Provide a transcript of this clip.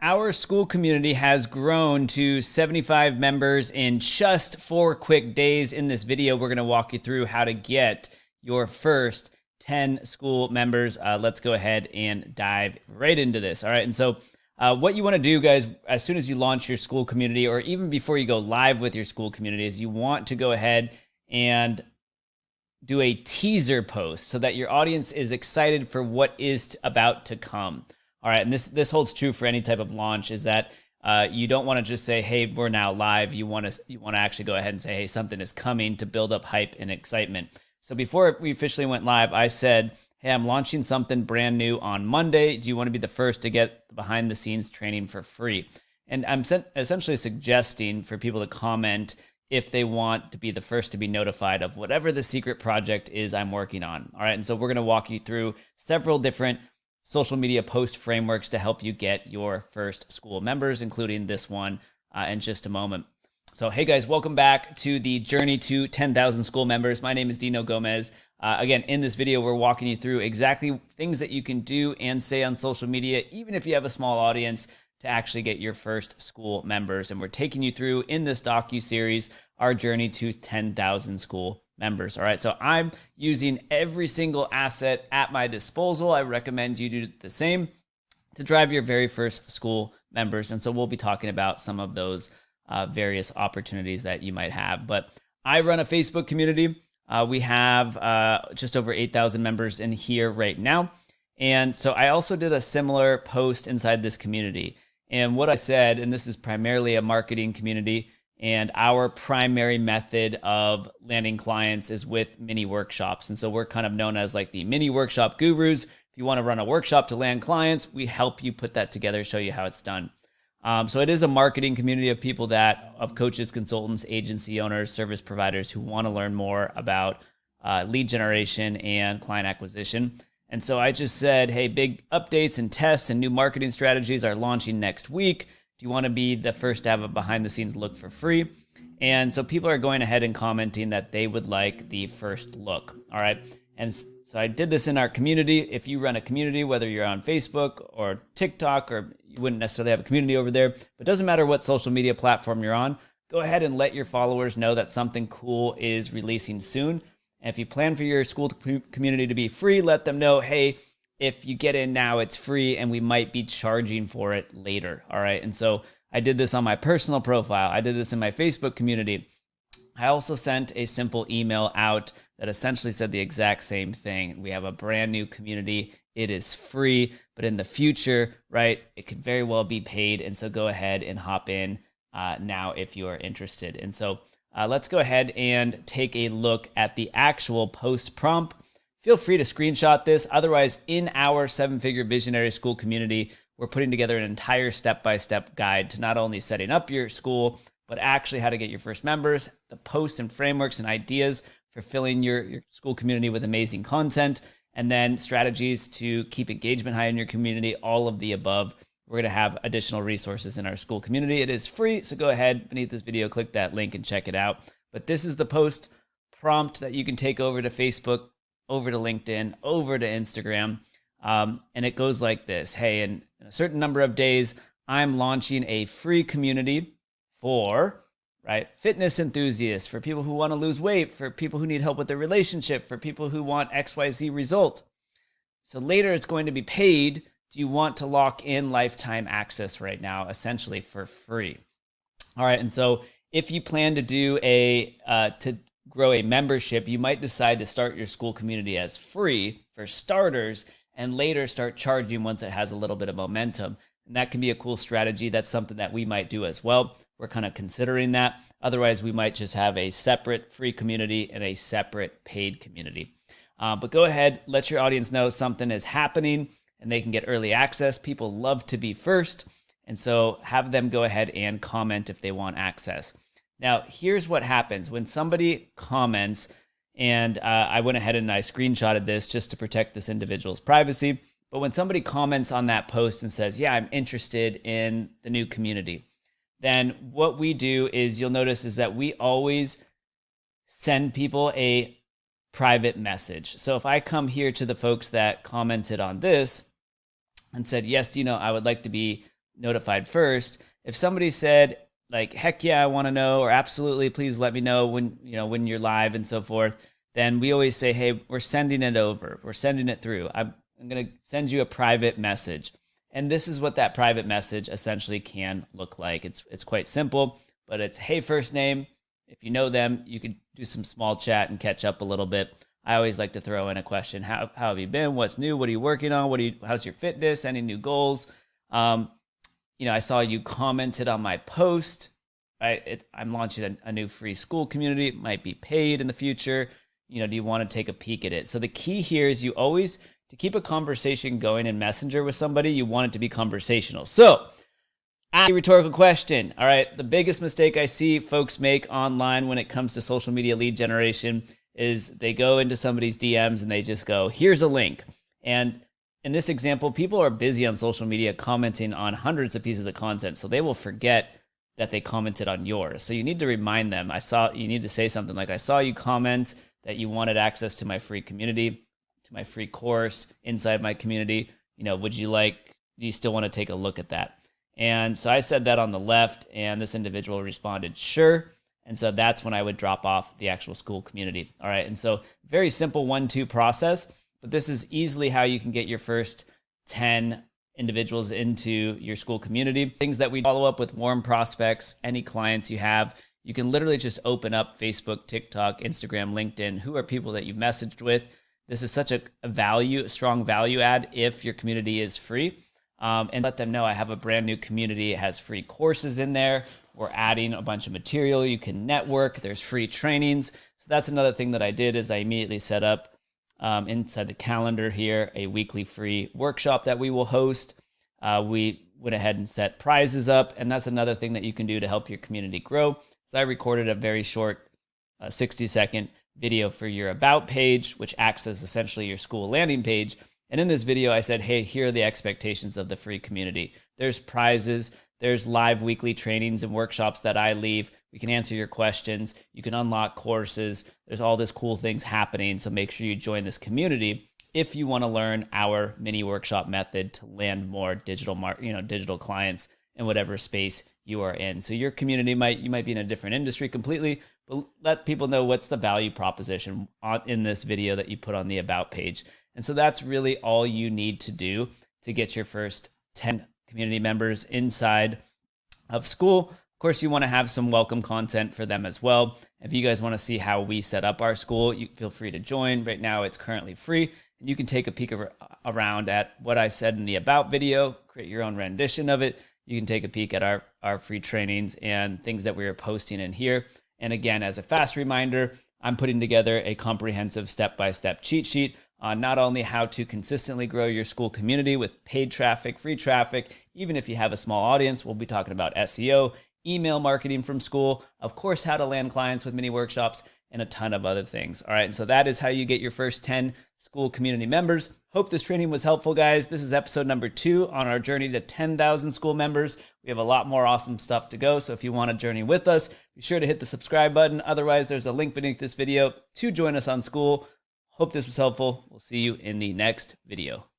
Our Skool community has grown to 75 members in just 4 quick days. In this video, we're going to walk you through how to get your first 10 Skool members. Let's go ahead and dive right into this. All right. And so what you want to do, guys, as soon as you launch your Skool community, or even before you go live with your Skool community, is you want to go ahead and do a teaser post so that your audience is excited for what is about to come. All right, and this holds true for any type of launch, is that you don't want to just say, hey, we're now live. You want to actually go ahead and say, hey, something is coming, to build up hype and excitement. So before we officially went live, I said, hey, I'm launching something brand new on Monday. Do you want to be the first to get the behind the scenes training for free? And I'm essentially suggesting for people to comment if they want to be the first to be notified of whatever the secret project is I'm working on. All right, and so we're going to walk you through several different social media post frameworks to help you get your first Skool members, including this one in just a moment. So, hey guys, welcome back to the journey to 10,000 Skool members. My name is Dino Gomez. Again, in this video, we're walking you through exactly things that you can do and say on social media, even if you have a small audience, to actually get your first Skool members. And we're taking you through, in this docu-series, our journey to 10,000 Skool members. All right, so I'm using every single asset at my disposal. I recommend you do the same to drive your very first Skool members. And so we'll be talking about some of those various opportunities that you might have. But I run a Facebook community. We have just over 8,000 members in here right now. And so I also did a similar post inside this community. And what I said, and this is primarily a marketing community, and our primary method of landing clients is with mini workshops. And so we're kind of known as like the mini workshop gurus. If you want to run a workshop to land clients, we help you put that together, show you how it's done. So it is a marketing community of people of coaches, consultants, agency owners, service providers who want to learn more about lead generation and client acquisition. And so I just said, hey, big updates and tests and new marketing strategies are launching next week. Do you want to be the first to have a behind the scenes look for free? And so people are going ahead and commenting that they would like the first look. All right. And so I did this in our community. If you run a community, whether you're on Facebook or TikTok, or you wouldn't necessarily have a community over there, but it doesn't matter what social media platform you're on, go ahead and let your followers know that something cool is releasing soon. And if you plan for your Skool community to be free, let them know, hey, if you get in now, it's free, and we might be charging for it later. All right. And so I did this on my personal profile. I did this in my Facebook community. I also sent a simple email out that essentially said the exact same thing. We have a brand new community. It is free, but in the future, right, it could very well be paid. And so go ahead and hop in now if you are interested. And so let's go ahead and take a look at the actual post prompt. Feel free to screenshot this. Otherwise, in our 7-figure visionary Skool community, we're putting together an entire step-by-step guide to not only setting up your Skool, but actually how to get your first members, the posts and frameworks and ideas for filling your Skool community with amazing content, and then strategies to keep engagement high in your community, all of the above. We're going to have additional resources in our Skool community. It is free, so go ahead beneath this video, click that link and check it out. But this is the post prompt that you can take over to Facebook, over to LinkedIn, over to Instagram. And it goes like this. Hey, in a certain number of days, I'm launching a free community for, right, fitness enthusiasts, for people who want to lose weight, for people who need help with their relationship, for people who want XYZ result. So later it's going to be paid. Do you want to lock in lifetime access right now, essentially for free? All right. And so if you plan to do to grow a membership, you might decide to start your Skool community as free for starters and later start charging once it has a little bit of momentum. And that can be a cool strategy. That's something that we might do as well. We're kind of considering that. Otherwise, we might just have a separate free community and a separate paid community. But go ahead, let your audience know something is happening and they can get early access. People love to be first. And so have them go ahead and comment if they want access. Now, here's what happens when somebody comments, and I went ahead and I screenshotted this just to protect this individual's privacy. But when somebody comments on that post and says, yeah, I'm interested in the new community, then what we do is, you'll notice, is that we always send people a private message. So if I come here to the folks that commented on this and said, yes, Dino, I would like to be notified first. If somebody said like, heck yeah, I want to know, or absolutely, please let me know when, when you're live and so forth, then we always say, hey, we're sending it over. We're sending it through. I'm going to send you a private message. And this is what that private message essentially can look like. It's quite simple, but it's, hey, first name. If you know them, you could do some small chat and catch up a little bit. I always like to throw in a question. How have you been? What's new? What are you working on? How's your fitness? Any new goals? I saw you commented on my post. I'm launching a new free Skool community. It might be paid in the future. Do you want to take a peek at it? So the key here is you always, to keep a conversation going in Messenger with somebody, you want it to be conversational. So ask a rhetorical question. All right. The biggest mistake I see folks make online when it comes to social media lead generation is they go into somebody's DMs and they just go, here's a link. And in this example, people are busy on social media commenting on hundreds of pieces of content, so they will forget that they commented on yours. So you need to remind them. You need to say something like, I saw you comment that you wanted access to my free community, to my free course inside my community. Do you still want to take a look at that? And so I said that on the left, and this individual responded, sure. And so that's when I would drop off the actual Skool community. All right. And so very simple 1-2 process. But this is easily how you can get your first 10 individuals into your Skool community. Things that we follow up with: warm prospects, any clients you have. You can literally just open up Facebook, TikTok, Instagram, LinkedIn. Who are people that you've messaged with? This is such a strong value add if your community is free. And let them know I have a brand new community. It has free courses in there. We're adding a bunch of material. You can network. There's free trainings. So that's another thing that I did is I immediately set up inside the calendar here, a weekly free workshop that we will host. We went ahead and set prizes up, and that's another thing that you can do to help your community grow. So I recorded a very short 60-second video for your About page, which acts as essentially your Skool landing page. And in this video, I said, hey, here are the expectations of the free community. There's prizes. There's live weekly trainings and workshops that I leave. We can answer your questions. You can unlock courses. There's all this cool things happening. So make sure you join this community if you want to learn our mini workshop method to land more digital clients in whatever space you are in. So your community you might be in a different industry completely, but let people know what's the value proposition in this video that you put on the About page. And so that's really all you need to do to get your first 10 community members inside of Skool. Of course, you want to have some welcome content for them as well. If you guys want to see how we set up our Skool, you feel free to join. Right now, it's currently free, and you can take a peek around at what I said in the About video, create your own rendition of it. You can take a peek at our free trainings and things that we are posting in here. And again, as a fast reminder, I'm putting together a comprehensive step-by-step cheat sheet on not only how to consistently grow your Skool community with paid traffic, free traffic, even if you have a small audience. We'll be talking about SEO, email marketing from Skool, of course, how to land clients with mini workshops, and a ton of other things. All right, and so that is how you get your first 10 Skool community members. Hope this training was helpful, guys. This is episode number 2 on our journey to 10,000 Skool members. We have a lot more awesome stuff to go, so if you want to journey with us, be sure to hit the subscribe button. Otherwise, there's a link beneath this video to join us on Skool. Hope this was helpful. We'll see you in the next video.